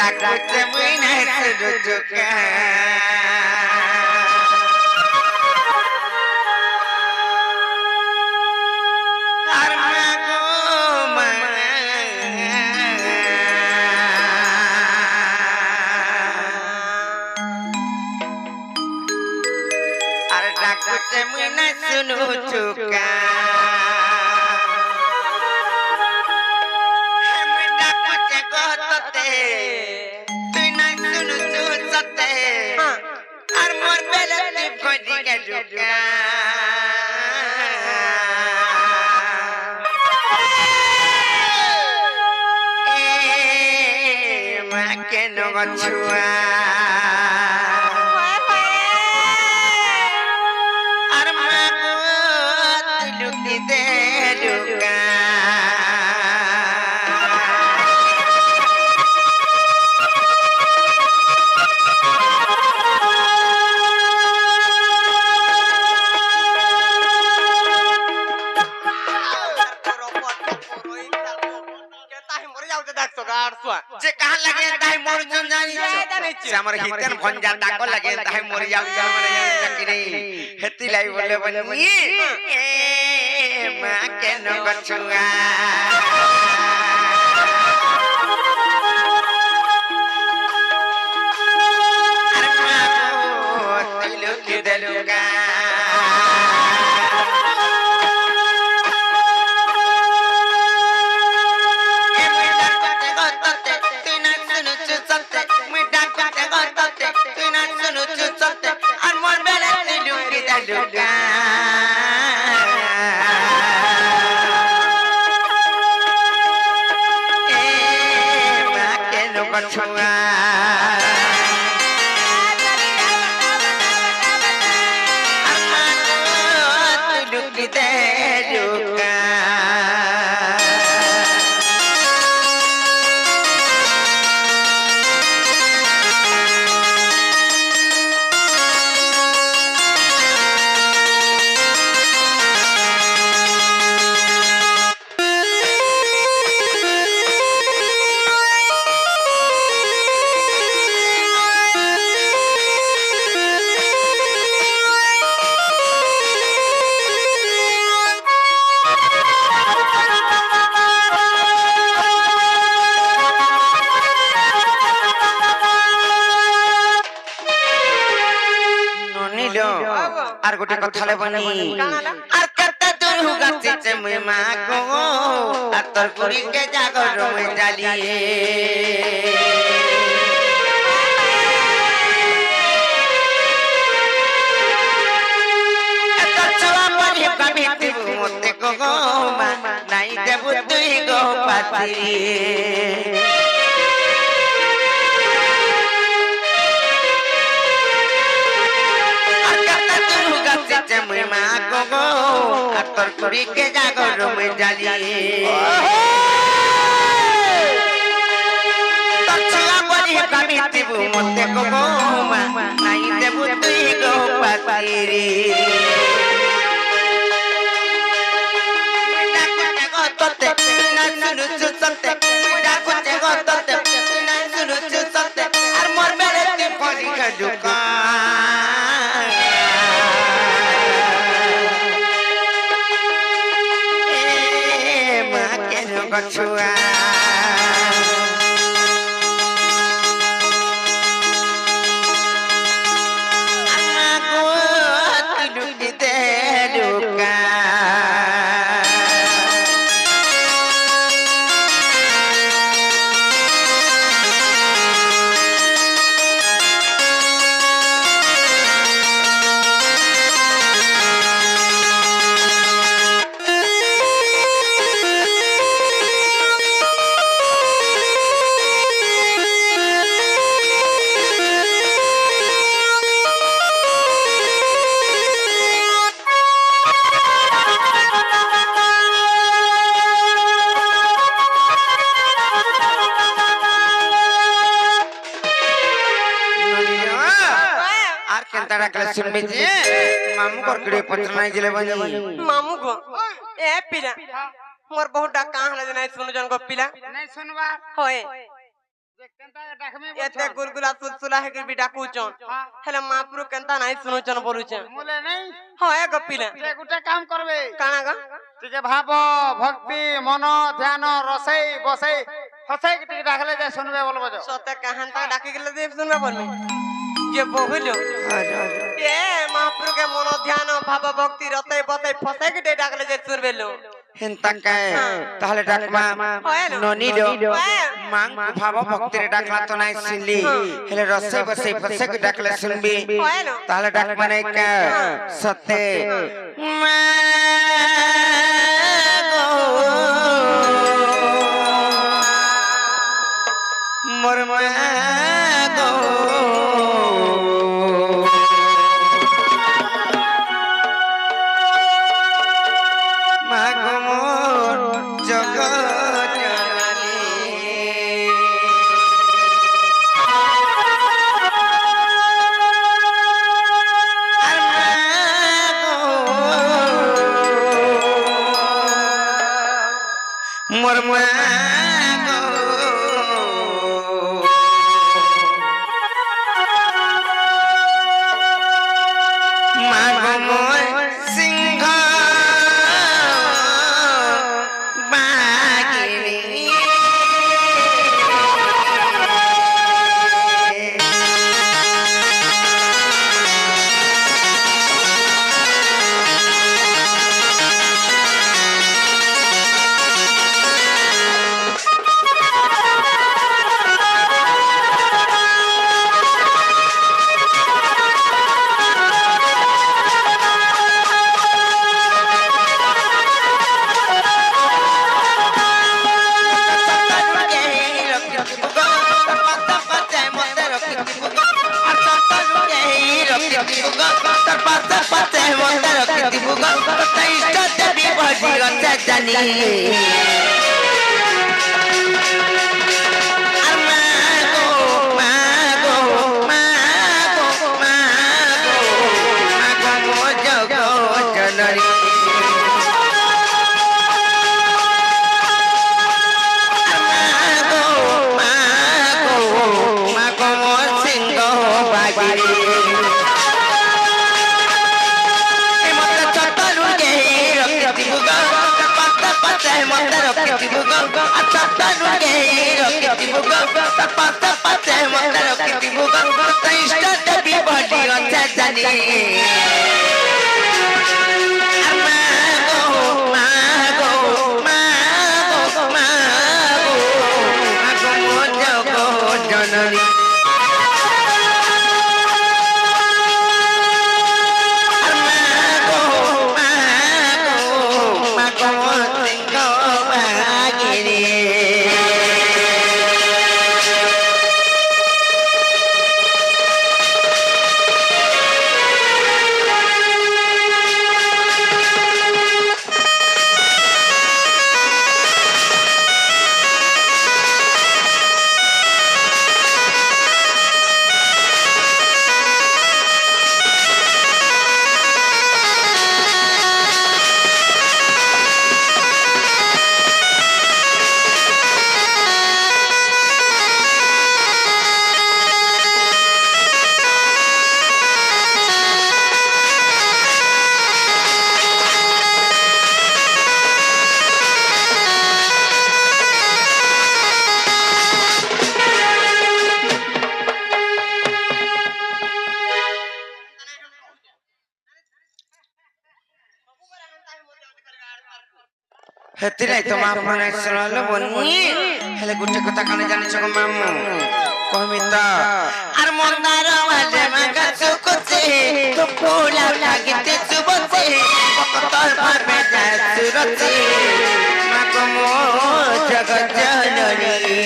ডাকতে মুই নাই সুরুচুকা আর মাগো মা আর ডাকতে মুই নাই সুরুচুকা আর মোর বেলা ভজি কে ঢুকা মা কেন গছুয়া আর মা গো লুকি দে ঢুকা যে কাহা লাগে তাই মোর জন জানিছ আমার হিতেন ভঞ্জা ডাক লাগে তাই মোর যাও মানে চাকরি হেতি লাই বলে বনি মা কেন গছুয়া আর মা গো তিলু কি দেলুগা আর গোটে কথা লেবনি আর করতে তোর হুগাতে মুই মা গো আর তোর পুরি কে জাগর মুই জালিয়ে এত ছওয়া পরি কবিতে মতে গো মা নাই দেব তুই গো পাতি মুই মা গো আর তোর পুরি কে জাগর মুই জালিয়ে তোর ছলা বলি কবিতে মতে গো মা নাই দেব তুই গো পাতি রে ডাকতে গো তোতে না শুনু চুতে ডাকতে গো তোতে না শুনু চুতে আর মোর বেলে তুই ফজি কে ঢুকা গছুয়া আগো তিলু দিতে ঢুকা तारा क्लास में जे मामू करकड़े पत्र नहीं जिले बनी मामू को ए पिला मोर बहुत डा कहां हला नहीं सुनु जन को पिला नहीं सुनवा होए एते गुलगुला सुलसुला है कि भी डाकुचन हेले महापुरु केनता नहीं सुनुचन बोलुचन मुले नहीं हां ए गपिले ते गुटे काम करबे काना गा टिके भाव भक्ति मन ध्यान रसई बसई फसई के टिके डाकले जे सुनबे बोलबो जो सते कहनता डाकी के दे सुनबे बोलमी जे बहुलो ए महापुरु के मन ध्यान भाव भक्ति रसई बसई फसई के दे डाकले जे सुनबे लो হেনতা কে তাহলে ডাকমা ননি লো মাং ভাব ভক্তি রে ডাকলা তো নাই শুনলি হেলে রসে বসে ফসে কে ডাকলে শুনবি তাহলে ডাকমা নাই কে সতে মা গো মোর মা গো হেতি নাই তো মা মনে শুনলো বনি হেলে গুটে কথা কানে জানিছ গো মামু কইমি তা আর মন্দার মাঝে মাগা চুকছে তো পোলা লাগিতে চুবছে তোর ভাবে যা সুরছে মা গো মো জগৎ জননী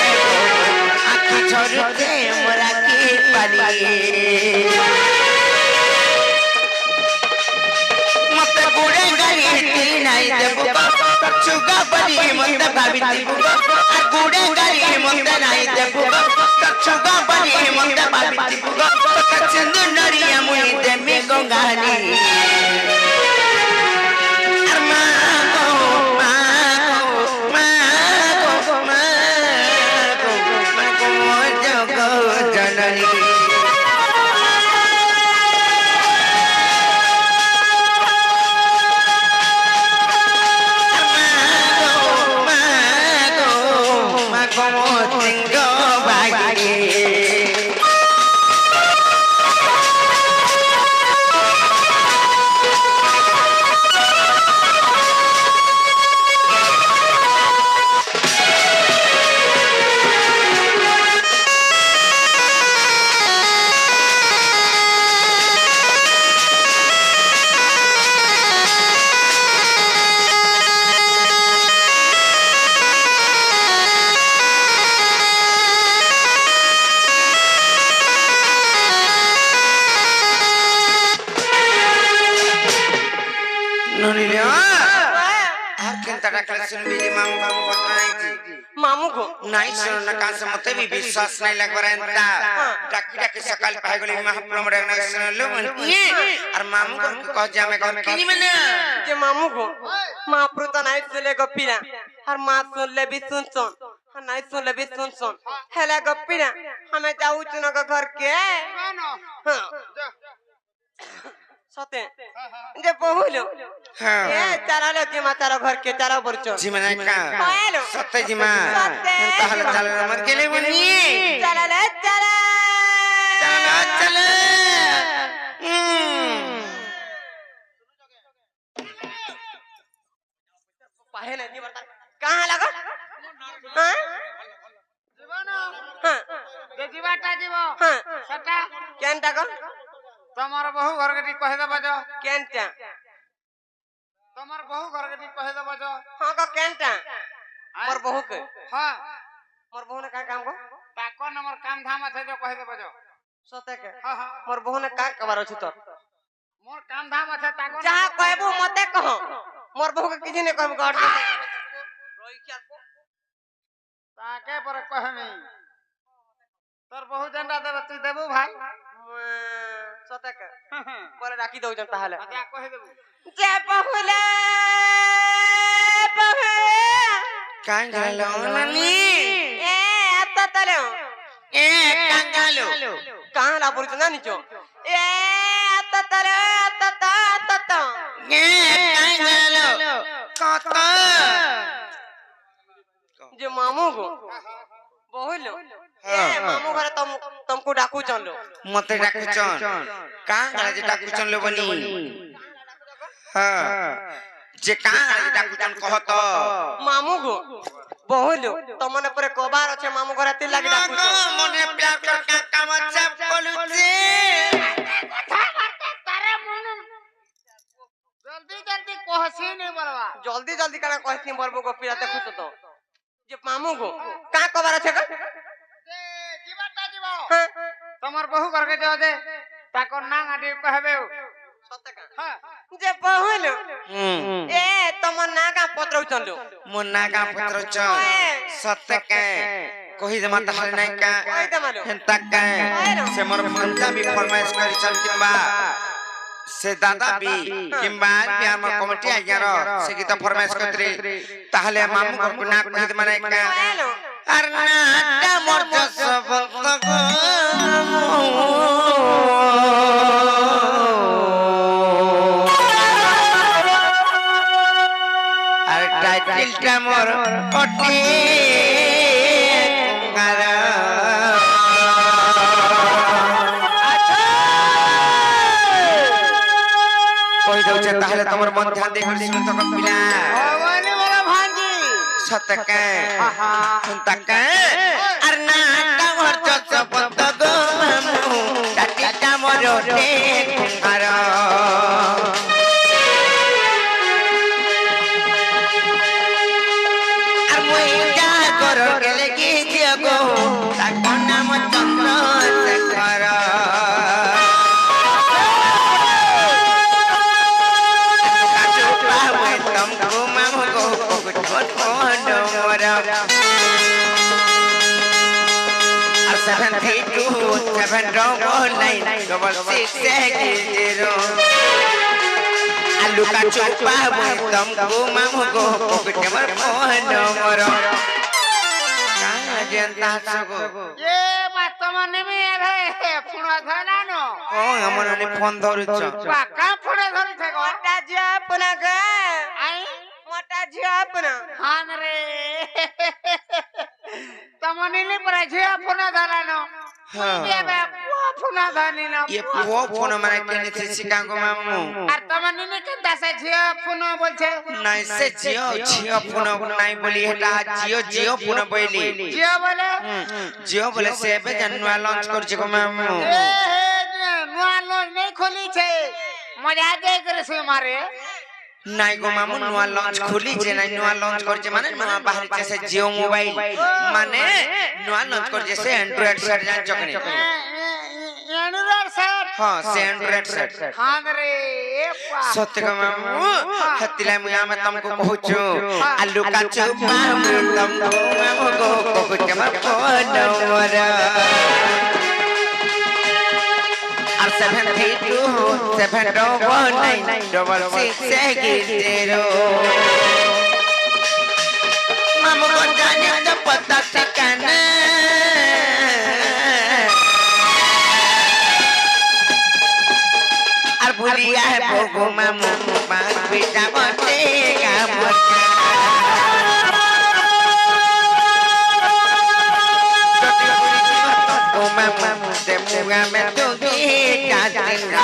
आखी छोड़ते मोरा की पानी मत बुरे गई नहीं देबो চুগা বলি মতে ভাবিতি পুগো আর গুড়ে গাড়ি মতে নাই দে পুগো চুগা বলি মতে ভাবিতি পুগো কচন্দু নরিয়া মুই দেমি গঙ্গানি আর মা গো মা গো মা গো মা গো মা গো জগ জননী मामू को नहीं सुन का समते भी विश्वास नहीं लग रहा है डाकी डाकी सकाल पाए गली महाप्रभु मरना सुन लो मन और मामू को कह जा मैं कौन किनी मने जे मामू को महाप्रभु तो नहीं सुन ले गप्पीना और मां सुन ले भी सुन हाँ नहीं सुन ले भी सुन हेला गप्पीना हमें जाऊ चुनो का घर के हाँ सते जे बहुलो हां ए चारा लो के मातारा घर के चारा बरचो जी मने का सत्य जी मां ताहले चल मर के ले बनी चला ले चला चल पाहे नहीं बता कहां लगा हां जीवन हां जे जीवाटा जीव हां सटा केनटा को तमर बहु घर गटी कहे दबा जो केनटा तमर बहु घर गटी कहे दबा जो हां को केनटा मोर बहू के हां मोर बहू ने का काम को ताको नंबर काम धाम আছে जो कहे दबा जो सते के हां हां मोर बहू ने का कबार अछि तो मोर काम धाम আছে ताको जहां कहबो मते कहो मोर बहू के किछि ने कहब घर के रोई क्या ताके पर कहे नहीं तोर बहु जंडा दे तू देबू भाई सते के बोले राखी दउ जन ताहले अच्छा कहे देबू जे बहुले बहु कान गलो ननी ए आता तले ए कांगालो कहां ला पुर ना निचो ए आता तले आता ए कांगालो कत जे मामू को बहुलो ए मामू घर तुमको डाकू चलो मते डाकू चन का जे डाकू चन लो बनी हां जे का डाकू चन कहत मामू को बहुलो तमने पर कोबार আছে मामू घर ती लागी डाकू मने प्यार कर का काम सब बोलुचे तारे मन जल्दी जल्दी कहसी नहीं बरवा जल्दी जल्दी काना कहती बरबो को फिरा देखु तो जे मामू को का कोबार আছে का जीवाटा जीव हां तमर बहु घर के जो दे ताको ना गाडी कहबे सते का हां जे बहुलो ए तमर ना का पत्र चलो मोर ना का पत्र च सत्य के कहि दे माता हल नहीं का कहि दे मालो हेंता का से मोर भंता भी फरमाइश करी चल किबा से दादा भी किबा प्यार मोर कमिटी आ गया रो से की तो फरमाइश करतरी ताहले मामू को ना कहि दे माने का अर नाटा मोर जस भक्त अर टाइटल टा मोर ओटी कुंगारा कोई दउचे ताहले तमर मन ध्यान दे कर सुन तो पिला भवानी वाला भांजी सतके सुनतके अर नाटा मोर जस भक्त गो मामू टाटा मोर ओटी कुंगारा আর 732796680 আলু কা চোপা বইতম গো মামু গো পকেটে আমার ফোন নম্বর কাজেন্তা সগো এ মাতম নেমে রে ফোন ধরানো ও আমার নে ফোন ধরছ পাকা ফোন ধরছে গো মোটা ঝিয়া আপনা গে আই মোটা ঝিয়া আপনা হান রে তমনে নি পরে ঝিয়া ফোন ধরানো হ্যাঁ এবে ফোন ধরানো ये वो फोन माने केने से शिकागो मामू আর তমনে নি কেনতা সে ঝিয়া ফোন বলছে নাই সে জিও ফোন নাই বলি হেটা জিও ফোন বইলি ঝিয়া বলে জিও বলে সে এবে জানুয়া লঞ্চ করছে গো মামু এ নুয়া লঞ্চ নেই খুলিছে মজা দেই করে সে মারে নাই গো মামু নুয়া লঞ্চ খুলিছে নাই নুয়া লঞ্চ করছে মানে নুয়া বাহিরছে সে জিও মোবাইল মানে নুয়া লঞ্চ করছে সে অ্যান্ড্রয়েড সেট জানছ কেনে এনুরার স্যার হ্যাঁ সে অ্যান্ড্রয়েড সেট হান রে পা সত্য গো মামু হতিলা মুই আমি তমকো কহুଛୁ আলু কা চোপা বইতম গো মামু গো পকেটে আমার ফোন নম্বর আর 732796680 মামু को जाने तो पता ठिकाना আর ভুলিয়া है भोगो मामू बात बेटा बटे का बटा ओ मामू ते मुगा में तो का दिना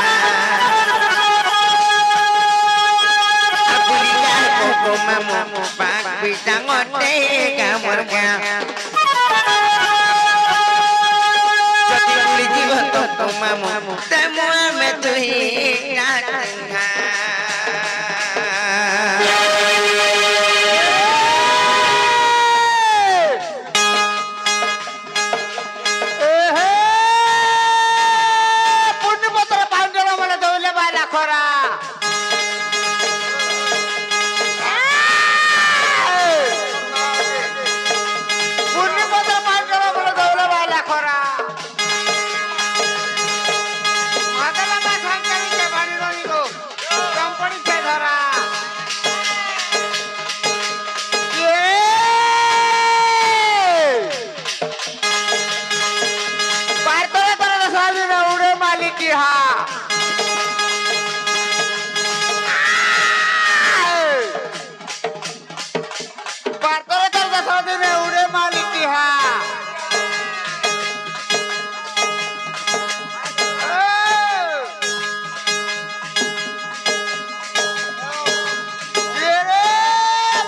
আর ভুলিয়া है भोगो मामू बात बेटा बटे का मरगा যদি ভুলি জীবন তো মামু ते मुआ में तो ही का दिना পুণ্যপত্র পাঞ্জল বলে দৌলে বাইলা খরা পুণ্যপত্র পাঞ্জল বলে দৌলে বাইলা খরা মাতালা মা সংসারিকে বাড়ি রনি গো কোম্পানিতে ধরা পারতরে তরে সাজি না উড়ে মালিকি হা পারতরে তরে সাজি না উড়ে মালিকি হা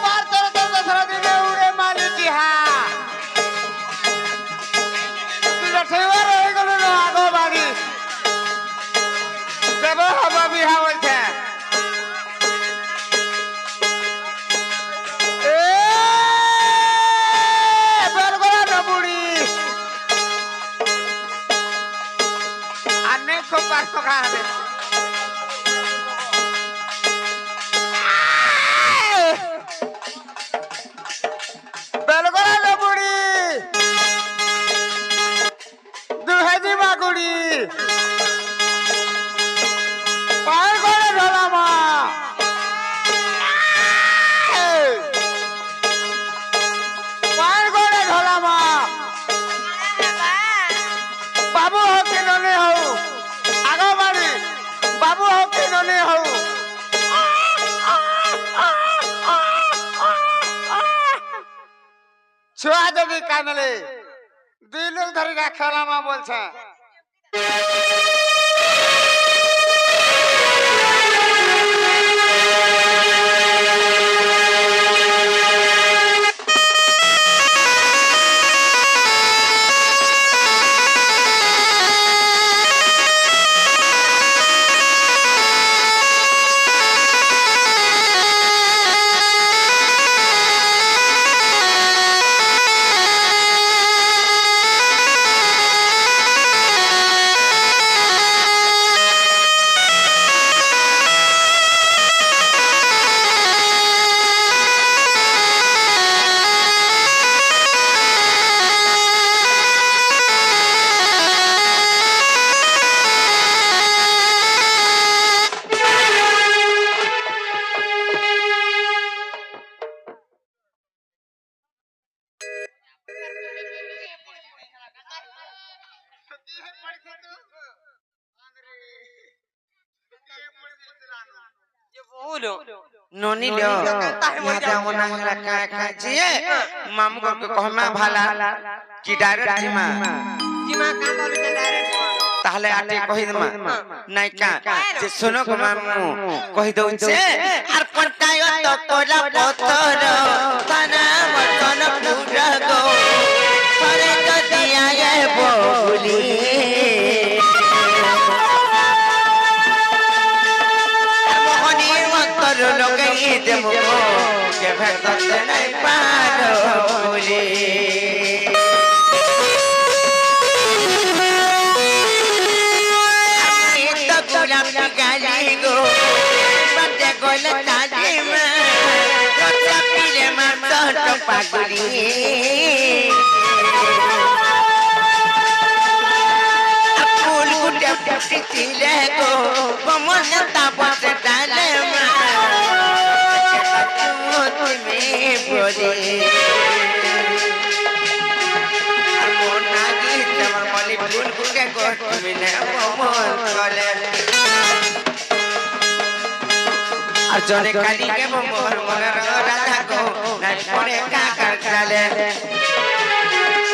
পারতরে তরে সাজি না উড়ে মালিকি হা সেবার হয়ে গেল না আগো বাড়ি দেব হব বিহা বলছে বেলগোলা বুড়ি আর নেই খুব পাঁচশো খাওয়াবে বেলগোলা বুড়ি দুহাজি মাগুড়ি পার করে ঢলামা পার করে ঢলামা বাবু হোক কি ননে হও আগো বাড়ি বাবু হোক কি ননে হও ছুয়া যদি কানলে দুই লোক ধরে রাখালামা বলছে नोनी लो याद मना हरा का जिए मामू को कहमा भाला कि डायरेक्ट जिमा ताहले आटे कहि दमा নাই কা যে শোনো গো মামু কহি দউছে আর পটায় তো কোলা পতর তানা মতন পুরা গো পরে তো দিয়া এ বগুলি মোহনি অন্তর লগাই দেব কে ভেততে নাই পারো বলি गाली गो बटे गोल ताली में रोचा पीले मार तो पागली फूल गुटे फुटी तिले गो कमल ताप से डाले में में बोली मोना की जमर मली फूल गुटे गोट मिले मोमन कोले আর জনে কালি কে মোর মনের রাধা কো নাই পড়ে কা কার চালে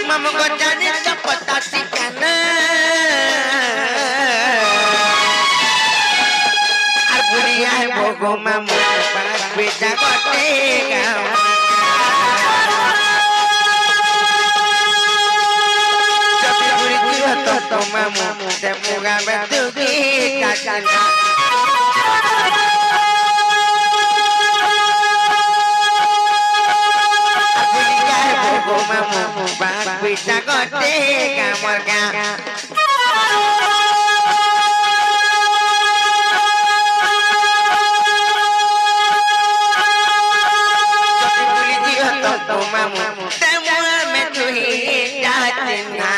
মামু গো জানি তো পতা ঠিকানা আর বুড়িয়া হে ভোগো মামু পাঁচ বেটা গটে গাও যদি বুড়ি দিও তো মামু তে মুগা মে তুগি কাকা mamu bak bisa gote kamar ka jadi buli jiwa to mamu semua metuhi datina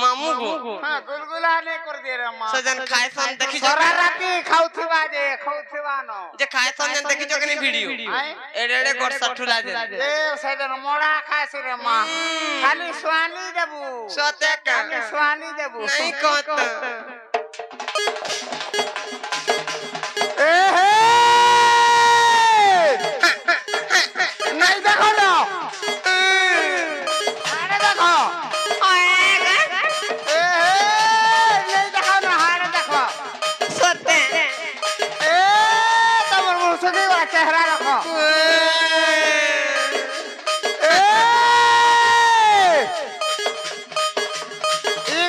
मामू गो हां गुलगुला ने कर दे रे मां सजन खाए सन देखि सारा राती खाउथिबा न जे खाए सन जन देखि जकनी वीडियो एडे एडे गोर सठुला दे ए सजन मोड़ा खासी रे मां खाली स्वानी देबू सते का खाली स्वानी देबू नहीं कहत ए हे नहीं देखो ना अरे देखो चेहरा रखो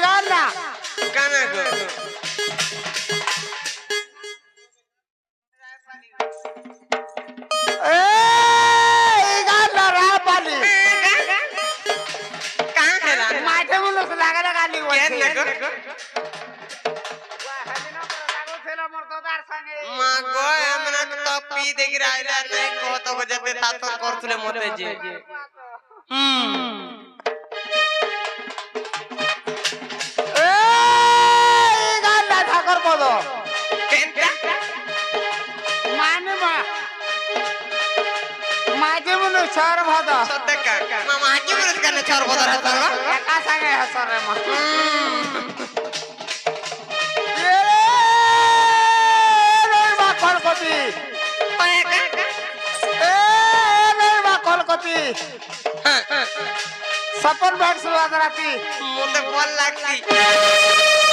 गाना गाना गो गाना रापाली कहां है रा माथे मुलो से लागला गाली केन न गो मां गो हमरा तो पी देख राइला नहीं कहत हो जते साथ करथले मते जे ए गाना ठाकर पदो केनता माने माजे मुनो चार भादा सते का मामा हाजी मुरत करने चार बदर हतो एका संगे हसरे मा कलकती कलकती सपन बैठ सुबह राती मुझे बोल लगती